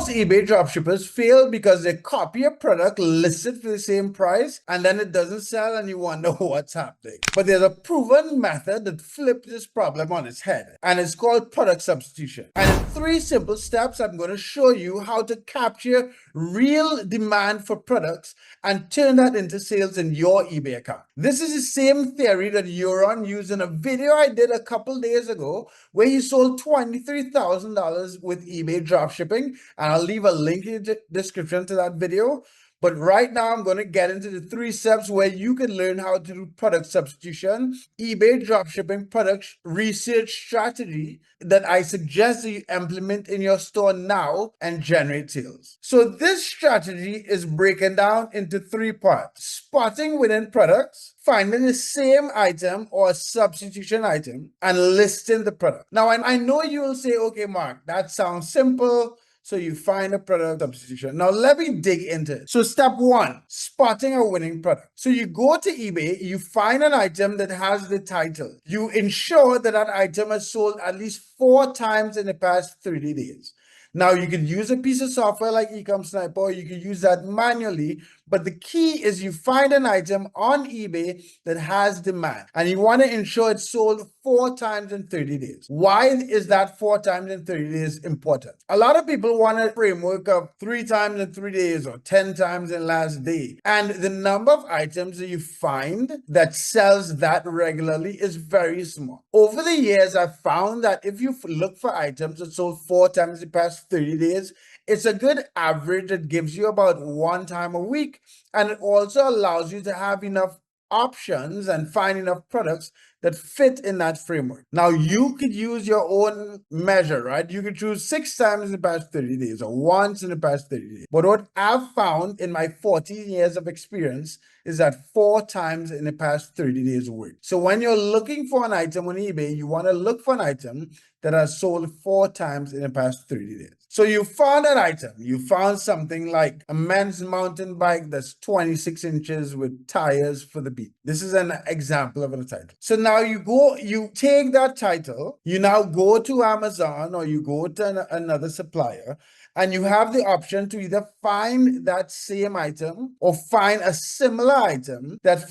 Most eBay dropshippers fail because they copy a product listed for the same price and then it doesn't sell and you wonder what's happening. But there's a proven method that flips this problem on its head, and it's called product substitution. And in 3 simple steps, I'm going to show you how to capture real demand for products and turn that into sales in your eBay account. This is the same theory that Joran used in a video I did a couple days ago where he sold $23,000 with eBay dropshipping, and I'll leave a link in the description to that video. But right now, I'm going to get into the 3 steps where you can learn how to do product substitution, eBay dropshipping product research strategy that I suggest that you implement in your store now and generate sales. So this strategy is broken down into 3 parts: spotting within products, finding the same item or a substitution item, and listing the product. Now, I know you will say, okay, Mark, that sounds simple. So you find a product substitution. Now let me dig into it. So step 1, spotting a winning product. So you go to eBay, you find an item that has the title. You ensure that that item has sold at least 4 times in the past 30 days. Now you can use a piece of software like Ecom Sniper, or you can use that manually. But the key is you find an item on eBay that has demand, and you want to ensure it's sold 4 times in 30 days. Why is that 4 times in 30 days important? A lot of people want a framework of 3 times in 3 days or 10 times in last day. And the number of items that you find that sells that regularly is very small. Over the years, I've found that if you look for items that sold 4 times in the past 30 days, it's a good average that gives you about 1 time a week, and it also allows you to have enough options and find enough products that fit in that framework. Now, you could use your own measure, right? You could choose 6 times in the past 30 days or once in the past 30 days. But what I've found in my 14 years of experience is that 4 times in the past 30 days work. So when you're looking for an item on eBay, you want to look for an item that has sold 4 times in the past 30 days. So you found an item. You found something like a men's mountain bike that's 26 inches with tires for the beach. This is an example of a title. So now you take that title, you now go to Amazon or you go to another supplier, and you have the option to either find that same item or find a similar item that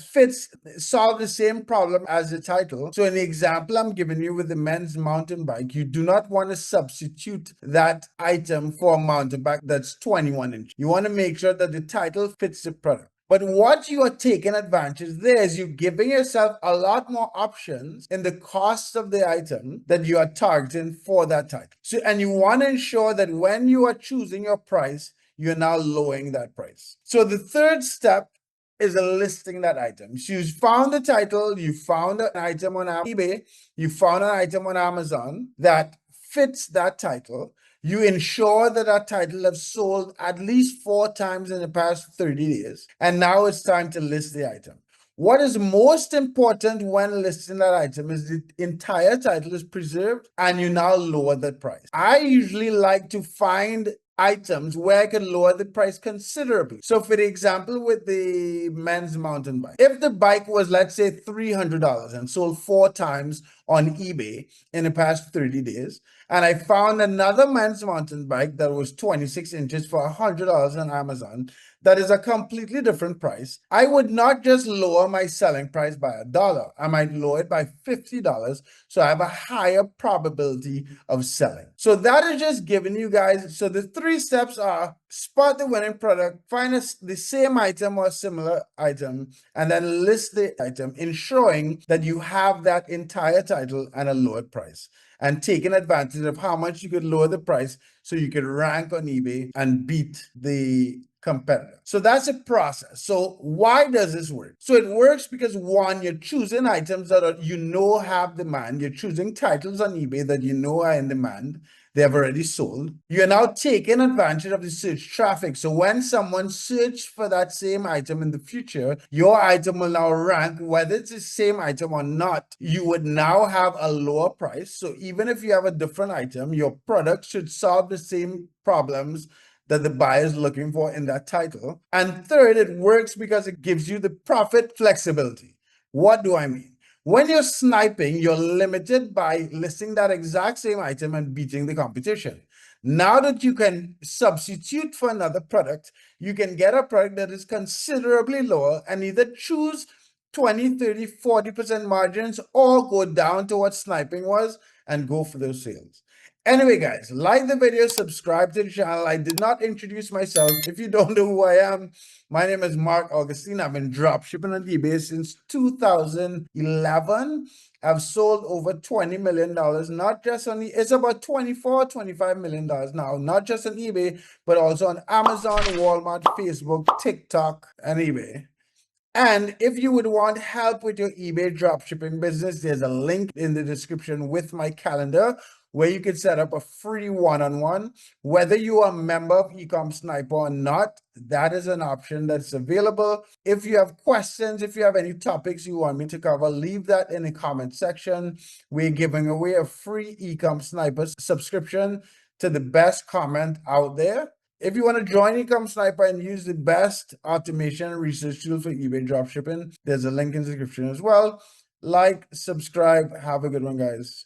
solve the same problem as the title. So in the example I'm giving you with the men's mountain bike, you do not want to substitute that item for a mountain bike that's 21 inches. You want to make sure that the title fits the product. But what you are taking advantage there is you're giving yourself a lot more options in the cost of the item that you are targeting for that title. So, and you want to ensure that when you are choosing your price, you're now lowering that price. So the 3rd step is listing that item. So you found the title, you found an item on eBay, you found an item on Amazon that fits that title. You ensure that that title has sold at least 4 times in the past 30 days. And now it's time to list the item. What is most important when listing that item is the entire title is preserved and you now lower the price. I usually like to find items where I can lower the price considerably. So for the example with the men's mountain bike, if the bike was, let's say, $300 and sold 4 times on eBay in the past 30 days, and I found another men's mountain bike that was 26 inches for $100 on Amazon, that is a completely different price, I would not just lower my selling price by $1. I might lower it by $50, so I have a higher probability of selling. So that is just giving you guys, so the 3 steps are spot the winning product, find the same item or similar item, and then list the item, ensuring that you have that entire title and a lower price, and taking advantage of how much you could lower the price so you could rank on eBay and beat the competitor. So that's a process. So why does this work? So it works because 1, you're choosing items that have demand. You're choosing titles on eBay that are in demand. They have already sold. You're now taking advantage of the search traffic. So when someone searches for that same item in the future, your item will now rank, whether it's the same item or not. You would now have a lower price. So even if you have a different item, your product should solve the same problems that the buyer is looking for in that title. And 3rd, it works because it gives you the profit flexibility. What do I mean? When you're sniping, you're limited by listing that exact same item and beating the competition. Now that you can substitute for another product, you can get a product that is considerably lower and either choose 20, 30, 40% margins or go down to what sniping was and go for those sales. Anyway, guys, like the video, subscribe to the channel. I did not introduce myself. If you don't know who I am, my name is Mark Augustine. I've been dropshipping on eBay since 2011. I've sold over $20 million, not just on it's about $24, $25 million now, not just on eBay, but also on Amazon, Walmart, Facebook, TikTok, and eBay. And if you would want help with your eBay dropshipping business, there's a link in the description with my calendar where you can set up a free one-on-one. Whether you are a member of Ecom Sniper or not, that is an option that's available. If you have questions, if you have any topics you want me to cover, leave that in the comment section. We're giving away a free Ecom Sniper subscription to the best comment out there. If you want to join Ecom Sniper and use the best automation and research tool for eBay dropshipping, there's a link in the description as well. Like, subscribe. Have a good one, guys.